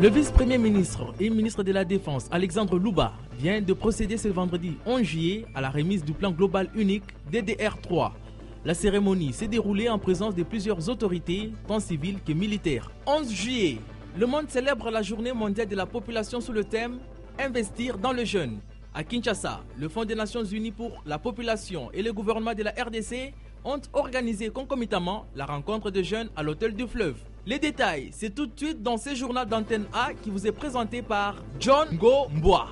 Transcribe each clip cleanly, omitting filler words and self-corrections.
Le vice-premier ministre et ministre de la Défense, Alexandre Louba, vient de procéder ce vendredi 11 juillet à la remise du plan global unique DDR3. La cérémonie s'est déroulée en présence de plusieurs autorités, tant civiles que militaires. 11 juillet, le monde célèbre la journée mondiale de la population sous le thème « Investir dans le jeune ». À Kinshasa, le Fonds des Nations Unies pour la population et le gouvernement de la RDC ont organisé concomitamment la rencontre de jeunes à l'hôtel du Fleuve. Les détails, c'est tout de suite dans ce journal d'Antenne A qui vous est présenté par John Ngo Mboa.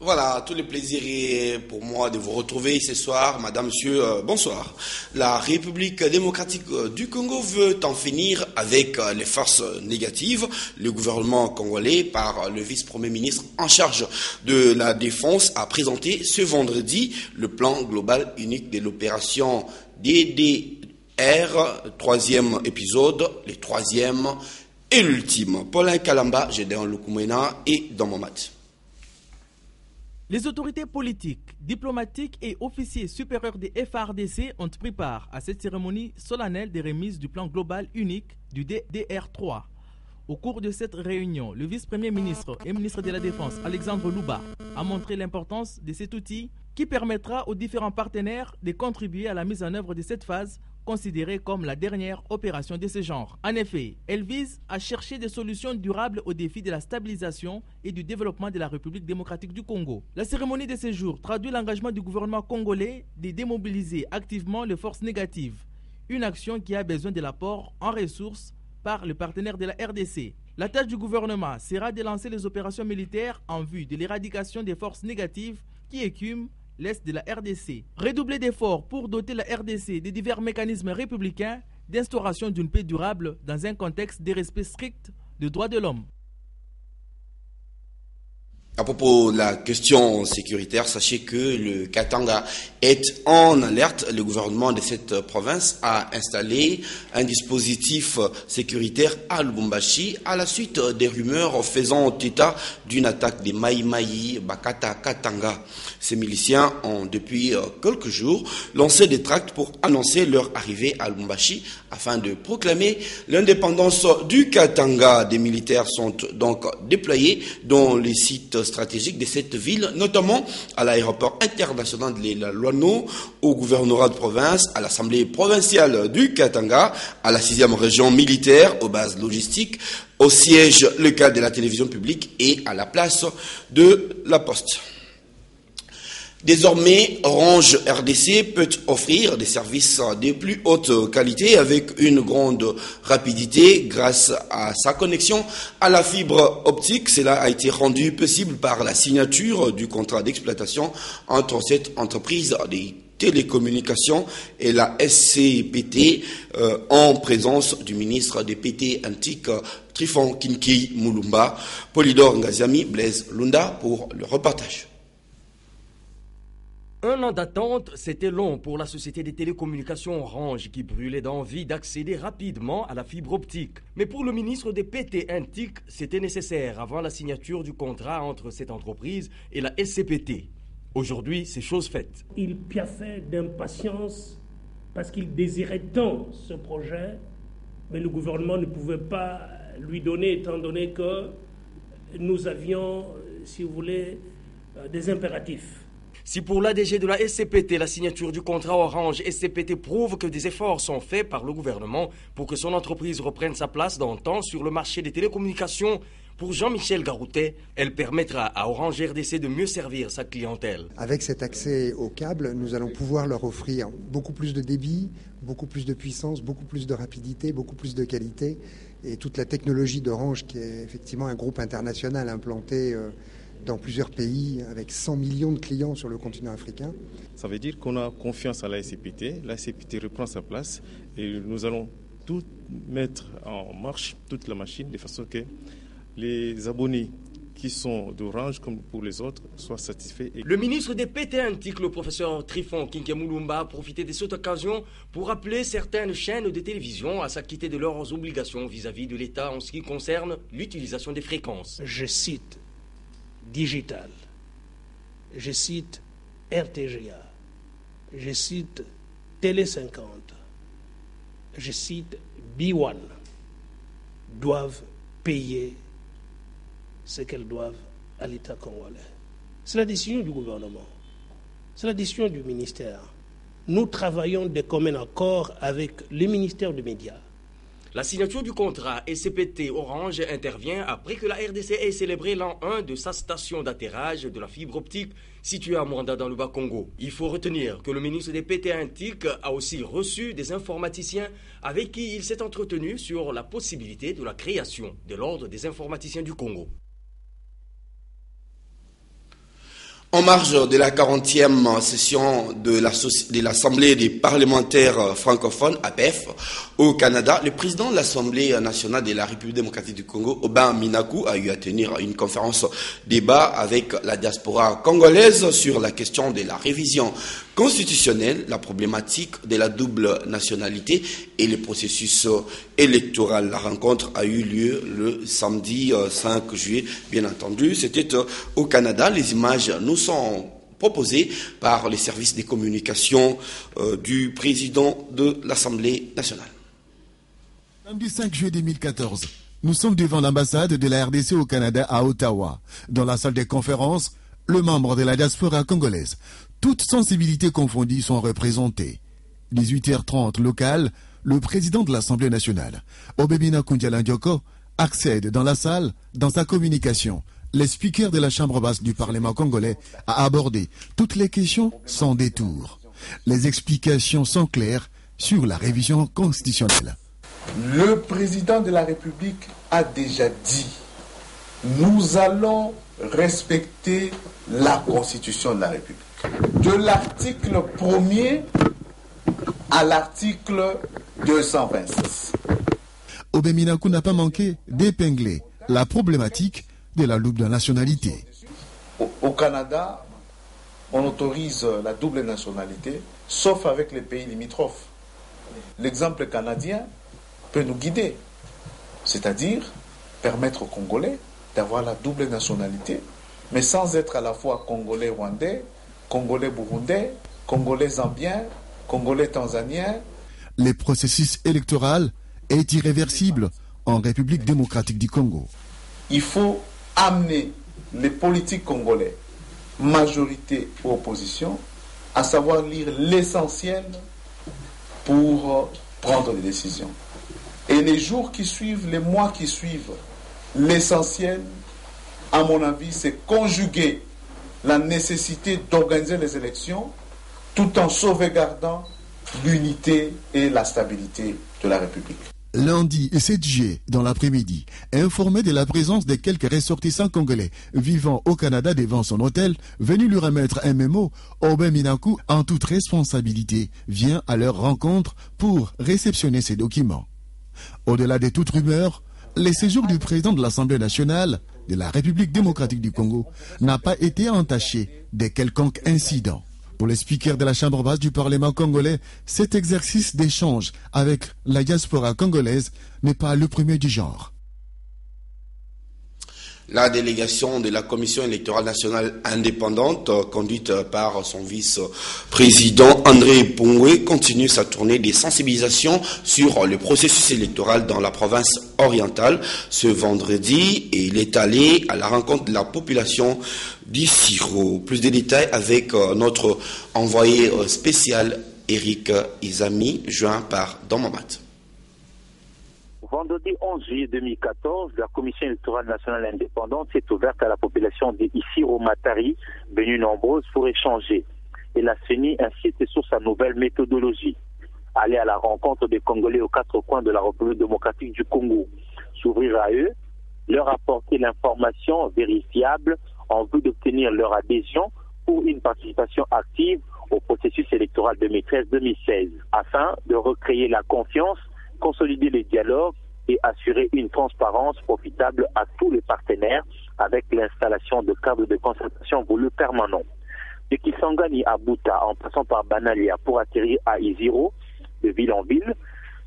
Voilà, tout le plaisir est pour moi de vous retrouver ce soir. Madame, monsieur, bonsoir. La République démocratique du Congo veut en finir avec les forces négatives. Le gouvernement congolais, par le vice-premier ministre en charge de la défense, a présenté ce vendredi le plan global unique de l'opération DDR, troisième épisode, le troisième et l'ultime. Paulin Kalamba, Gédéon Lukumena et dans mon mat. Les autorités politiques, diplomatiques et officiers supérieurs des FARDC ont pris part à cette cérémonie solennelle de remise du plan global unique du DDR3. Au cours de cette réunion, le vice-premier ministre et ministre de la Défense, Alexandre Louba, a montré l'importance de cet outil qui permettra aux différents partenaires de contribuer à la mise en œuvre de cette phase considérée comme la dernière opération de ce genre. En effet, elle vise à chercher des solutions durables aux défis de la stabilisation et du développement de la République démocratique du Congo. La cérémonie de ce jour traduit l'engagement du gouvernement congolais de démobiliser activement les forces négatives, une action qui a besoin de l'apport en ressources par le partenaire de la RDC. La tâche du gouvernement sera de lancer les opérations militaires en vue de l'éradication des forces négatives qui écument l'Est de la RDC. Redoubler d'efforts pour doter la RDC de divers mécanismes républicains d'instauration d'une paix durable dans un contexte de respect strict des droits de l'homme. À propos de la question sécuritaire, sachez que le Katanga est en alerte. Le gouvernement de cette province a installé un dispositif sécuritaire à Lubumbashi à la suite des rumeurs faisant état d'une attaque des Maï Maï Bakata Katanga. Ces miliciens ont depuis quelques jours lancé des tracts pour annoncer leur arrivée à Lubumbashi afin de proclamer l'indépendance du Katanga. Des militaires sont donc déployés dans les sites stratégiques de cette ville, notamment à l'aéroport international de la Luano, au gouvernorat de province, à l'assemblée provinciale du Katanga, à la 6e région militaire, aux bases logistiques, au siège local de la télévision publique et à la place de la Poste. Désormais, Orange RDC peut offrir des services de plus haute qualité avec une grande rapidité grâce à sa connexion à la fibre optique. Cela a été rendu possible par la signature du contrat d'exploitation entre cette entreprise des télécommunications et la SCPT en présence du ministre des PT antique Trifon Kinki Mulumba. Polydor Ngaziami, Blaise Lunda pour le reportage. Un an d'attente, c'était long pour la société des télécommunications Orange qui brûlait d'envie d'accéder rapidement à la fibre optique. Mais pour le ministre des PT Antique, c'était nécessaire avant la signature du contrat entre cette entreprise et la SCPT. Aujourd'hui, c'est chose faite. Il piaffait d'impatience parce qu'il désirait tant ce projet, mais le gouvernement ne pouvait pas lui donner étant donné que nous avions, si vous voulez, des impératifs. Si pour l'ADG de la SCPT, la signature du contrat Orange SCPT prouve que des efforts sont faits par le gouvernement pour que son entreprise reprenne sa place dans le temps sur le marché des télécommunications, pour Jean-Michel Garoutet, elle permettra à Orange RDC de mieux servir sa clientèle. Avec cet accès au câble, nous allons pouvoir leur offrir beaucoup plus de débit, beaucoup plus de puissance, beaucoup plus de rapidité, beaucoup plus de qualité. Et toute la technologie d'Orange, qui est effectivement un groupe international implanté dans plusieurs pays, avec 100 millions de clients sur le continent africain. Ça veut dire qu'on a confiance à la SCPT. La SCPT reprend sa place et nous allons tout mettre en marche, toute la machine, de façon que les abonnés qui sont d'Orange comme pour les autres soient satisfaits. Le ministre des PT Antique, le professeur Trifon Kinkemulumba, a profité de cette occasion pour appeler certaines chaînes de télévision à s'acquitter de leurs obligations vis-à-vis de l'État en ce qui concerne l'utilisation des fréquences. Je cite: digitale. Je cite RTGA, je cite Télé 50, je cite B1, doivent payer ce qu'elles doivent à l'État congolais. C'est la décision du gouvernement, c'est la décision du ministère. Nous travaillons de commun accord avec le ministère des Médias. La signature du contrat SCPT Orange intervient après que la RDC ait célébré l'an 1 de sa station d'atterrage de la fibre optique située à Mwanda dans le Bas-Congo. Il faut retenir que le ministre des PT Antique a aussi reçu des informaticiens avec qui il s'est entretenu sur la possibilité de la création de l'ordre des informaticiens du Congo. En marge de la 40e session de l'Assemblée des parlementaires francophones, APF, au Canada, le président de l'Assemblée nationale de la République démocratique du Congo, Aubin Minaku, a eu à tenir une conférence débat avec la diaspora congolaise sur la question de la révision constitutionnelle, la problématique de la double nationalité et le processus électoral. La rencontre a eu lieu le samedi 5 juillet, bien entendu. C'était au Canada. Les images nous sont proposées par les services des communications du président de l'Assemblée nationale. Samedi 5 juillet 2014, nous sommes devant l'ambassade de la RDC au Canada à Ottawa. Dans la salle des conférences, le membre de la diaspora congolaise, toutes sensibilités confondues, sont représentées. 18h30 local, le président de l'Assemblée nationale, Obemina Kundialandioko, accède dans la salle. Dans sa communication, le speaker de la Chambre basse du Parlement congolais a abordé toutes les questions sans détour. Les explications sont claires sur la révision constitutionnelle. Le président de la République a déjà dit « Nous allons respecter la Constitution de la République ». De l'article 1er à l'article 226. Obeminaku n'a pas manqué d'épingler la problématique de la double nationalité. Au Canada, on autorise la double nationalité, sauf avec les pays limitrophes. L'exemple canadien peut nous guider, c'est-à-dire permettre aux Congolais d'avoir la double nationalité, mais sans être à la fois Congolais rwandais, Congolais burundais, Congolais zambiens, Congolais tanzaniens. Le processus électoral est irréversible en République démocratique du Congo. Il faut amener les politiques congolais, majorité ou opposition, à savoir lire l'essentiel pour prendre des décisions. Et les jours qui suivent, les mois qui suivent, l'essentiel, à mon avis, c'est conjuguer la nécessité d'organiser les élections tout en sauvegardant l'unité et la stabilité de la République. Lundi 7 juillet, dans l'après-midi, informé de la présence de quelques ressortissants congolais vivant au Canada devant son hôtel, venu lui remettre un mémo, Aubin Minaku, en toute responsabilité, vient à leur rencontre pour réceptionner ces documents. Au-delà de toute rumeur, le séjour du président de l'Assemblée nationale de la République démocratique du Congo n'a pas été entaché de quelconque incident. Pour les speakers de la Chambre basse du Parlement congolais, cet exercice d'échange avec la diaspora congolaise n'est pas le premier du genre. La délégation de la Commission électorale nationale indépendante, conduite par son vice-président André Pongwe, continue sa tournée de sensibilisation sur le processus électoral dans la province orientale. Ce vendredi, il est allé à la rencontre de la population d'Issiro. Plus de détails avec notre envoyé spécial Eric Izami, joint par Domamat. Vendredi 11 juillet 2014, la Commission électorale nationale indépendante s'est ouverte à la population d'Issiro Matari, venue nombreuse pour échanger. Et la CENI insisté sur sa nouvelle méthodologie. Aller à la rencontre des Congolais aux quatre coins de la République démocratique du Congo. S'ouvrir à eux, leur apporter l'information vérifiable en vue d'obtenir leur adhésion pour une participation active au processus électoral 2013-2016, afin de recréer la confiance, consolider les dialogues et assurer une transparence profitable à tous les partenaires avec l'installation de câbles de concertation voulus permanents. De Kisangani à Bouta, en passant par Banalia pour atterrir à Isiro, de ville en ville,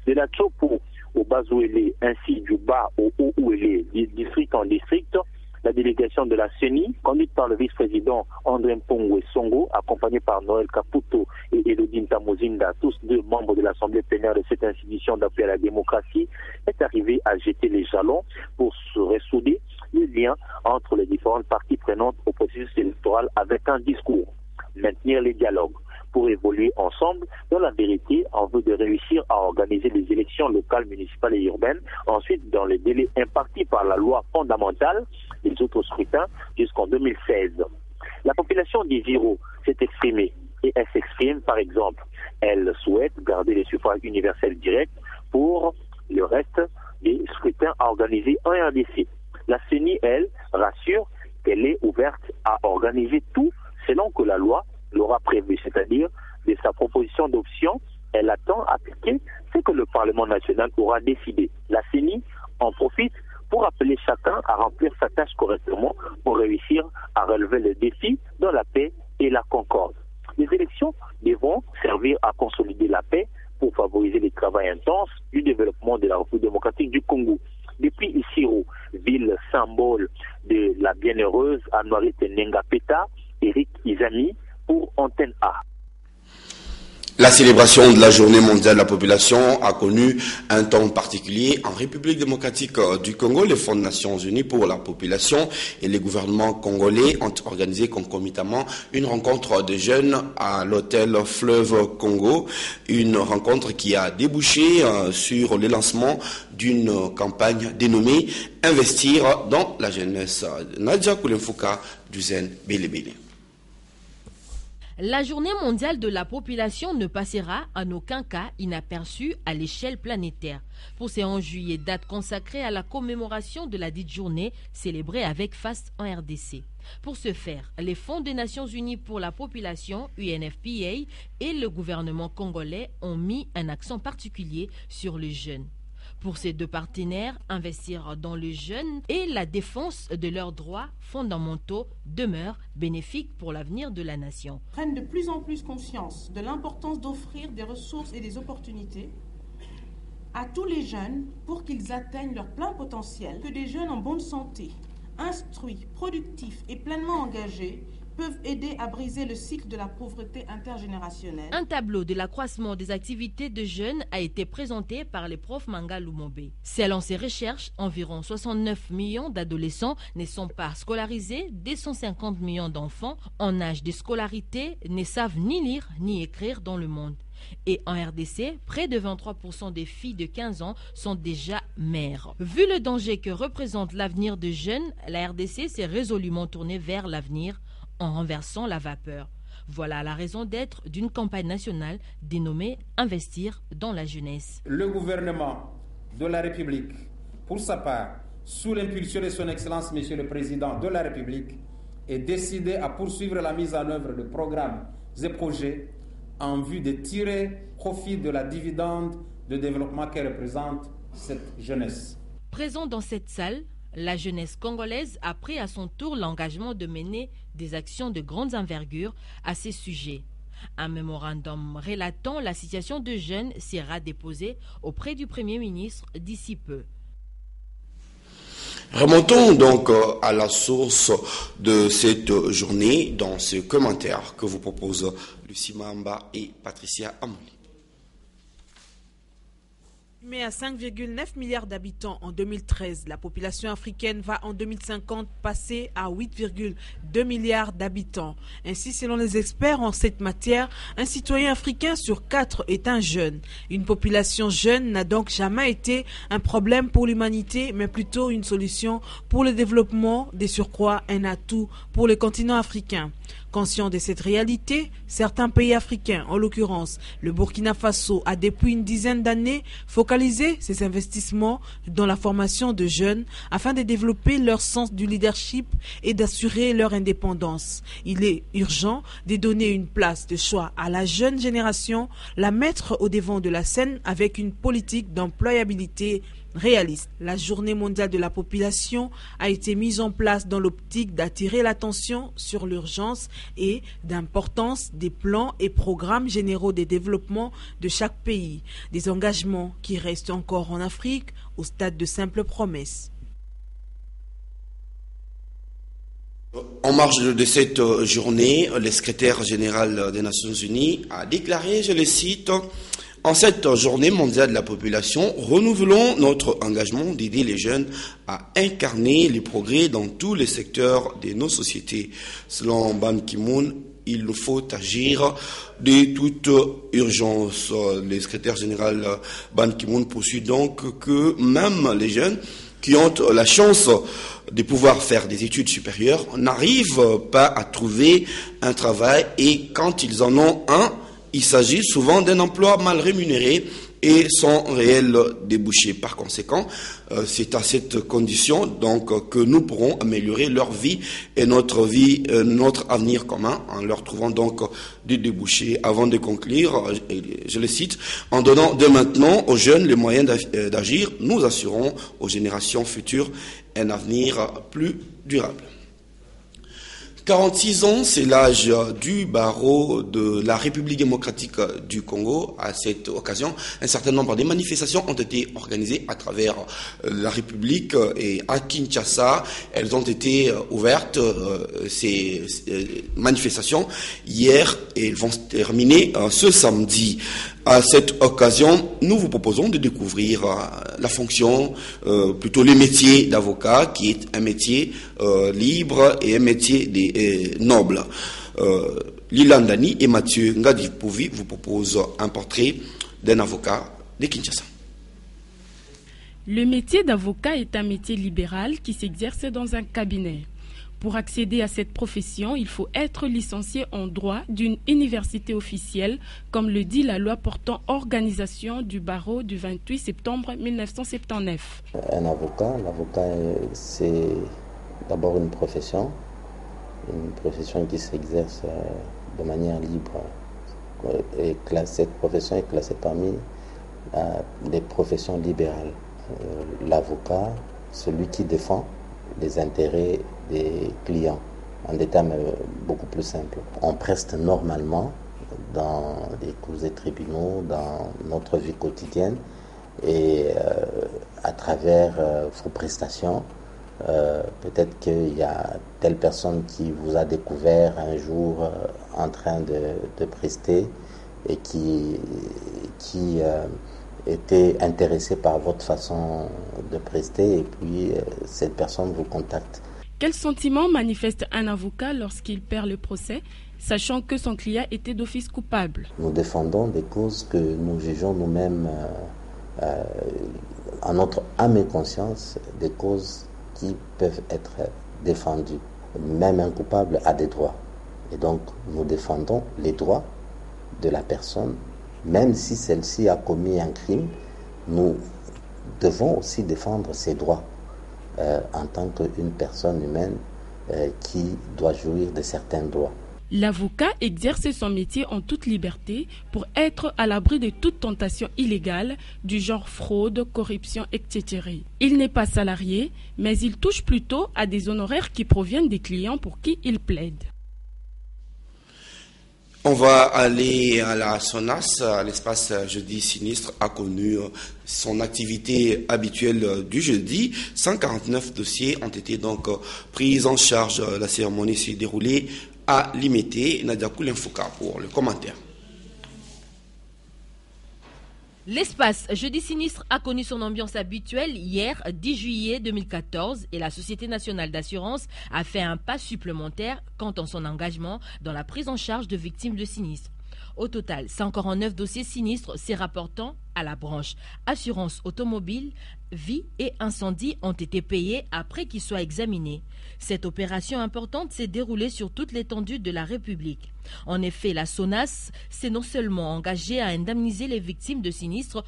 de la Tchopo au Bazouélé, ainsi du bas au Haut-Ouélé, district en district, La délégation de la CENI, conduite par le vice-président André Mpongwe Songo, accompagné par Noël Caputo et Elodine Tamozinda, tous deux membres de l'Assemblée plénière de cette institution d'appui à la démocratie, est arrivée à jeter les jalons pour se ressouder les liens entre les différentes parties prenantes au processus électoral avec un discours, maintenir les dialogues pour évoluer ensemble dans la vérité en vue de réussir à organiser les élections locales, municipales et urbaines, ensuite dans les délais impartis par la loi fondamentale des autres scrutins jusqu'en 2016. La population d'Isiro s'est exprimée et elle s'exprime par exemple. Elle souhaite garder les suffrages universels directs pour le reste des scrutins à organiser en RDC. La CENI, elle, rassure qu'elle est ouverte à organiser tout selon que la loi l'aura prévu, c'est-à-dire de sa proposition d'option, elle attend appliquer ce que le Parlement national aura décidé. La CENI en profite pour appeler chacun à remplir sa tâche correctement pour réussir à relever le défi dans la paix et la concorde. Les élections devront servir à consolider la paix pour favoriser le travail intense du développement de la République démocratique du Congo. Depuis Isiro, ville symbole de la bienheureuse Anouarite Nengapeta, Eric Izami pour Antenne A. La célébration de la Journée mondiale de la population a connu un temps particulier en République démocratique du Congo. Les Fonds des Nations Unies pour la population et les gouvernements congolais ont organisé concomitamment une rencontre de jeunes à l'hôtel Fleuve Congo. Une rencontre qui a débouché sur le lancement d'une campagne dénommée « Investir dans la jeunesse ». Nadia Koulemfouka, Duzen Belebele. La journée mondiale de la population ne passera en aucun cas inaperçue à l'échelle planétaire. Pour ce 11 juillet, date consacrée à la commémoration de la dite journée, célébrée avec faste en RDC. Pour ce faire, les Fonds des Nations Unies pour la population, UNFPA, et le gouvernement congolais ont mis un accent particulier sur les jeunes. Pour ces deux partenaires, investir dans les jeunes et la défense de leurs droits fondamentaux demeure bénéfique pour l'avenir de la nation. Prennent de plus en plus conscience de l'importance d'offrir des ressources et des opportunités à tous les jeunes pour qu'ils atteignent leur plein potentiel, que des jeunes en bonne santé, instruits, productifs et pleinement engagés peuvent aider à briser le cycle de la pauvreté intergénérationnelle. Un tableau de l'accroissement des activités de jeunes a été présenté par les profs Manga Lumombe. Selon ses recherches, environ 69 millions d'adolescents ne sont pas scolarisés, des 150 millions d'enfants en âge de scolarité ne savent ni lire ni écrire dans le monde. Et en RDC, près de 23% des filles de 15 ans sont déjà mères. Vu le danger que représente l'avenir des jeunes, la RDC s'est résolument tournée vers l'avenir en renversant la vapeur. Voilà la raison d'être d'une campagne nationale dénommée « Investir dans la jeunesse ». Le gouvernement de la République, pour sa part, sous l'impulsion de son Excellence Monsieur le Président de la République, est décidé à poursuivre la mise en œuvre de programmes et projets en vue de tirer profit de la dividende de développement que représente cette jeunesse. Présent dans cette salle, la jeunesse congolaise a pris à son tour l'engagement de mener des actions de grande envergure à ces sujets. Un mémorandum relatant la situation de jeunes sera déposé auprès du Premier ministre d'ici peu. Remontons donc à la source de cette journée dans ce commentaire que vous proposent Lucie Mamba et Patricia Amouli. Mais à 5,9 milliards d'habitants en 2013, la population africaine va en 2050 passer à 8,2 milliards d'habitants. Ainsi, selon les experts en cette matière, un citoyen africain sur 4 est un jeune. Une population jeune n'a donc jamais été un problème pour l'humanité, mais plutôt une solution pour le développement, des surcroîts un atout pour le continent africain. Conscient de cette réalité, certains pays africains, en l'occurrence le Burkina Faso, a depuis une dizaine d'années focalisé ses investissements dans la formation de jeunes afin de développer leur sens du leadership et d'assurer leur indépendance. Il est urgent de donner une place de choix à la jeune génération, la mettre au devant de la scène avec une politique d'employabilité réaliste. La journée mondiale de la population a été mise en place dans l'optique d'attirer l'attention sur l'urgence et d'importance des plans et programmes généraux de développement de chaque pays. Des engagements qui restent encore en Afrique au stade de simples promesses. En marge de cette journée, le secrétaire général des Nations Unies a déclaré, je le cite, « En cette journée mondiale de la population, renouvelons notre engagement d'aider les jeunes à incarner les progrès dans tous les secteurs de nos sociétés. » Selon Ban Ki-moon, il nous faut agir de toute urgence. Le secrétaire général Ban Ki-moon poursuit donc que même les jeunes qui ont la chance de pouvoir faire des études supérieures n'arrivent pas à trouver un travail, et quand ils en ont un, il s'agit souvent d'un emploi mal rémunéré et sans réel débouché. Par conséquent, c'est à cette condition donc que nous pourrons améliorer leur vie et notre avenir commun, en leur trouvant donc des débouchés. Avant de conclure, je le cite, « En donnant dès maintenant aux jeunes les moyens d'agir, nous assurons aux générations futures un avenir plus durable. » 46 ans, c'est l'âge du barreau de la République démocratique du Congo. À cette occasion, un certain nombre de manifestations ont été organisées à travers la République, et à Kinshasa, elles ont été ouvertes, ces manifestations, hier, et elles vont se terminer ce samedi. À cette occasion, nous vous proposons de découvrir la fonction, plutôt le métier d'avocat, qui est un métier libre et un métier noble. Lilandani et Mathieu Ngadi-Pouvi vous proposent un portrait d'un avocat de Kinshasa. Le métier d'avocat est un métier libéral qui s'exerce dans un cabinet. Pour accéder à cette profession, il faut être licencié en droit d'une université officielle, comme le dit la loi portant organisation du barreau du 28 septembre 1979. Un avocat, c'est d'abord une profession qui s'exerce de manière libre. Et cette profession est classée parmi les professions libérales. L'avocat, celui qui défend les intérêts des clients, en des termes beaucoup plus simples. On preste normalement dans des cours et tribunaux, dans notre vie quotidienne, et à travers vos prestations, peut-être qu'il y a telle personne qui vous a découvert un jour en train de prester et qui était intéressé par votre façon de prester, et puis cette personne vous contacte. Quel sentiment manifeste un avocat lorsqu'il perd le procès, sachant que son client était d'office coupable? Nous défendons des causes que nous jugeons nous-mêmes, en notre âme et conscience, des causes qui peuvent être défendues. Même un coupable a des droits. Et donc, nous défendons les droits de la personne. Même si celle-ci a commis un crime, nous devons aussi défendre ses droits en tant qu'une personne humaine qui doit jouir de certains droits. L'avocat exerce son métier en toute liberté pour être à l'abri de toute tentation illégale du genre fraude, corruption, etc. Il n'est pas salarié, mais il touche plutôt à des honoraires qui proviennent des clients pour qui il plaide. On va aller à la SONAS. L'espace Jeudi Sinistre a connu son activité habituelle du jeudi. 149 dossiers ont été donc pris en charge. La cérémonie s'est déroulée à Limité. Nadia Koulinfouka pour le commentaire. L'espace Jeudi Sinistre a connu son ambiance habituelle hier, 10 juillet 2014, et la Société nationale d'assurance a fait un pas supplémentaire quant à son engagement dans la prise en charge de victimes de sinistres. Au total, 149 dossiers sinistres se rapportant à la branche assurance automobile, vie et incendie ont été payés après qu'ils soient examinés. Cette opération importante s'est déroulée sur toute l'étendue de la République. En effet, la SONAS s'est non seulement engagée à indemniser les victimes de sinistres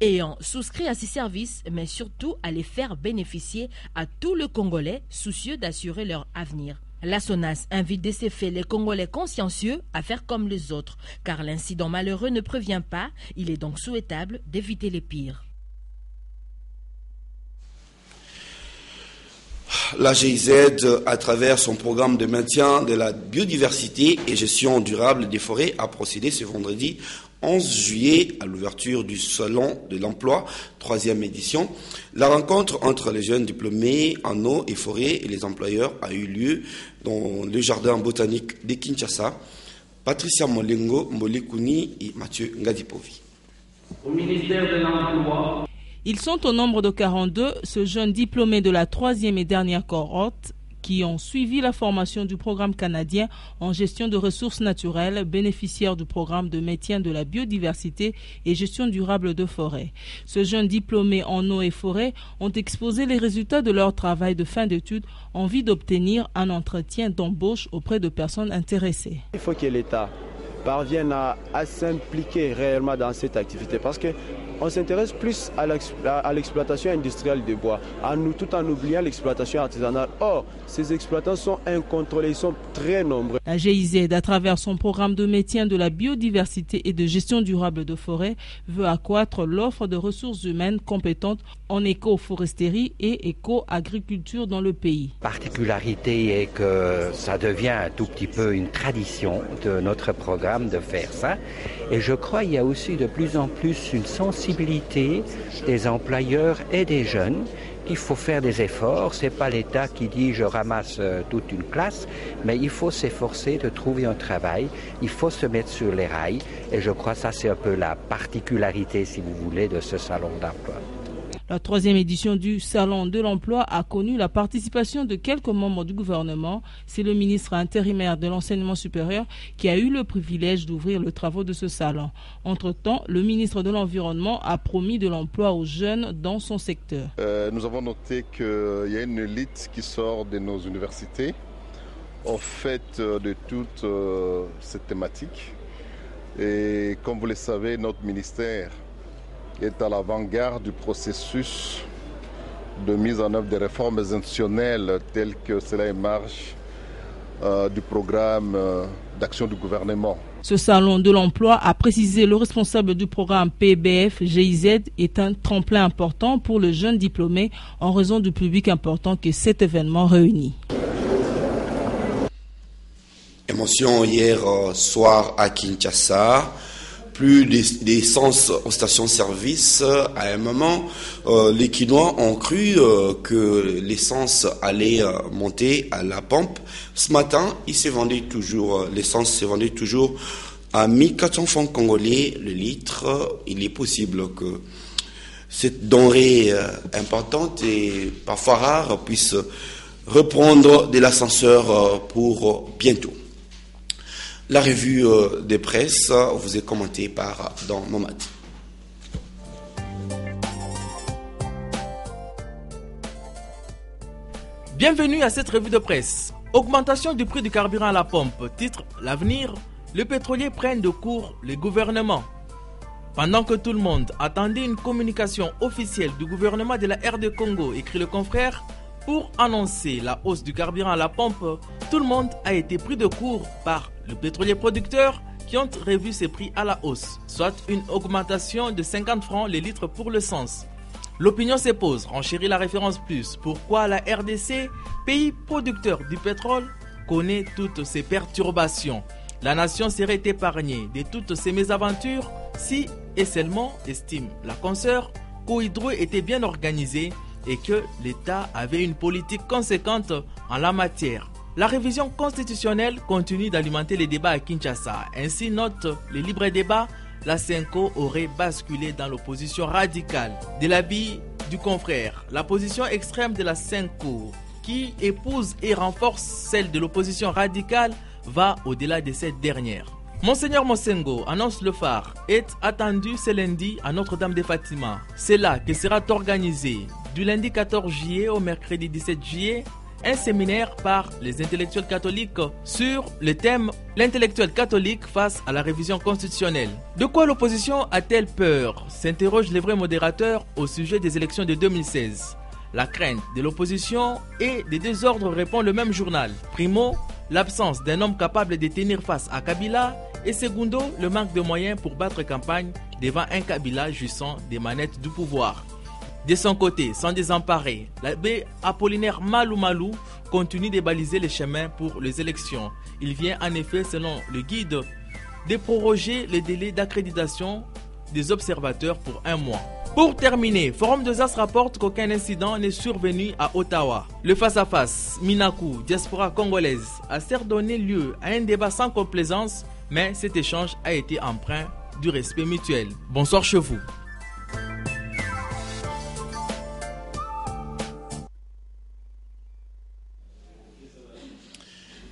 ayant souscrit à ses services, mais surtout à les faire bénéficier à tous les Congolais soucieux d'assurer leur avenir. La SONAS invite de ces faits les Congolais consciencieux à faire comme les autres, car l'incident malheureux ne prévient pas, il est donc souhaitable d'éviter les pires. La GIZ, à travers son programme de maintien de la biodiversité et gestion durable des forêts, a procédé ce vendredi 11 juillet à l'ouverture du Salon de l'Emploi, 3e édition. La rencontre entre les jeunes diplômés en eau et forêt et les employeurs a eu lieu dans le jardin botanique de Kinshasa. Patricia Molengo, Mbolikuni et Mathieu Ngadipovi. Au ministère de l'Emploi. Ils sont au nombre de 42, ce jeune diplômé de la 3e et dernière cohorte qui ont suivi la formation du programme canadien en gestion de ressources naturelles, bénéficiaires du programme de maintien de la biodiversité et gestion durable de forêt. Ce jeune diplômé en eau et forêt ont exposé les résultats de leur travail de fin d'études en vue d'obtenir un entretien d'embauche auprès de personnes intéressées. Il faut que l'État parvienne à s'impliquer réellement dans cette activité parce que on s'intéresse plus à l'exploitation industrielle du bois, tout en oubliant l'exploitation artisanale. Or, ces exploitants sont incontrôlés, ils sont très nombreux. La GIZ, à travers son programme de maintien de la biodiversité et de gestion durable de forêt, veut accroître l'offre de ressources humaines compétentes en éco-foresterie et éco-agriculture dans le pays. La particularité est que ça devient un tout petit peu une tradition de notre programme de faire ça. Et je crois qu'il y a aussi de plus en plus une sensibilité des employeurs et des jeunes qu'il faut faire des efforts. Ce n'est pas l'État qui dit je ramasse toute une classe, mais il faut s'efforcer de trouver un travail, il faut se mettre sur les rails. Et je crois que ça c'est un peu la particularité, si vous voulez, de ce salon d'emploi. La 3e édition du Salon de l'Emploi a connu la participation de quelques membres du gouvernement. C'est le ministre intérimaire de l'Enseignement supérieur qui a eu le privilège d'ouvrir les travaux de ce salon. Entre-temps, le ministre de l'Environnement a promis de l'emploi aux jeunes dans son secteur. Nous avons noté qu'il y a une élite qui sort de nos universités au fait de toute cette thématique. Et comme vous le savez, notre ministère est à l'avant-garde du processus de mise en œuvre des réformes institutionnelles telles que cela émerge du programme d'action du gouvernement. Ce salon de l'emploi, a précisé le responsable du programme PBF GIZ, est un tremplin important pour le jeune diplômé en raison du public important que cet événement réunit. Émotion hier soir à Kinshasa. Plus d'essence aux stations-service. À un moment, les Kinois ont cru que l'essence allait monter à la pompe. Ce matin, l'essence s'est vendue toujours à 1400 francs congolais le litre. Il est possible que cette denrée importante et parfois rare puisse reprendre de l'ascenseur pour bientôt. La revue des presses vous est commentée par Dan Momad. Bienvenue à cette revue de presse. Augmentation du prix du carburant à la pompe. Titre L'avenir. Les pétroliers prennent de court les gouvernements. Pendant que tout le monde attendait une communication officielle du gouvernement de la RD Congo, écrit le confrère, pour annoncer la hausse du carburant à la pompe, tout le monde a été pris de court par le pétrolier producteur qui ont revu ses prix à la hausse, soit une augmentation de 50 francs les litres pour l'essence. L'opinion se pose, renchérit la référence plus, pourquoi la RDC, pays producteur du pétrole, connaît toutes ces perturbations. La nation serait épargnée de toutes ces mésaventures si et seulement, estime la consoeur, qu'Hydro était bien organisé et que l'État avait une politique conséquente en la matière. La révision constitutionnelle continue d'alimenter les débats à Kinshasa. Ainsi note le libre débat, la Senko aurait basculé dans l'opposition radicale. De l'avis du confrère, la position extrême de la Senko, qui épouse et renforce celle de l'opposition radicale, va au-delà de cette dernière. Monseigneur Mosengo, annonce le phare, est attendu ce lundi à Notre-Dame de Fatima. C'est là que sera organisé, du lundi 14 juillet au mercredi 17 juillet, un séminaire par les intellectuels catholiques sur le thème « L'intellectuel catholique face à la révision constitutionnelle ». De quoi l'opposition a-t-elle peur? S'interroge le vrai modérateur au sujet des élections de 2016. La crainte de l'opposition et des désordres, répond le même journal. Primo, l'absence d'un homme capable de tenir face à Kabila, et secondo, le manque de moyens pour battre campagne devant un Kabila jouissant des manettes du pouvoir. De son côté, sans désemparer, l'abbé Apollinaire Malou continue de baliser les chemins pour les élections. Il vient en effet, selon le guide de proroger les délais d'accréditation des observateurs pour 1 mois. Pour terminer, Forum des As rapporte qu'aucun incident n'est survenu à Ottawa. Le face-à-face Minaku, diaspora congolaise, a certes donné lieu à un débat sans complaisance, mais cet échange a été empreint du respect mutuel. Bonsoir chez vous.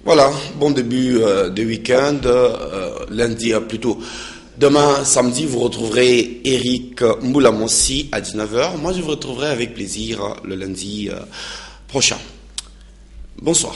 Voilà, bon début de week-end, lundi plutôt. Demain, samedi, vous retrouverez Eric Moulamossi à 19h. Moi, je vous retrouverai avec plaisir le lundi prochain. Bonsoir.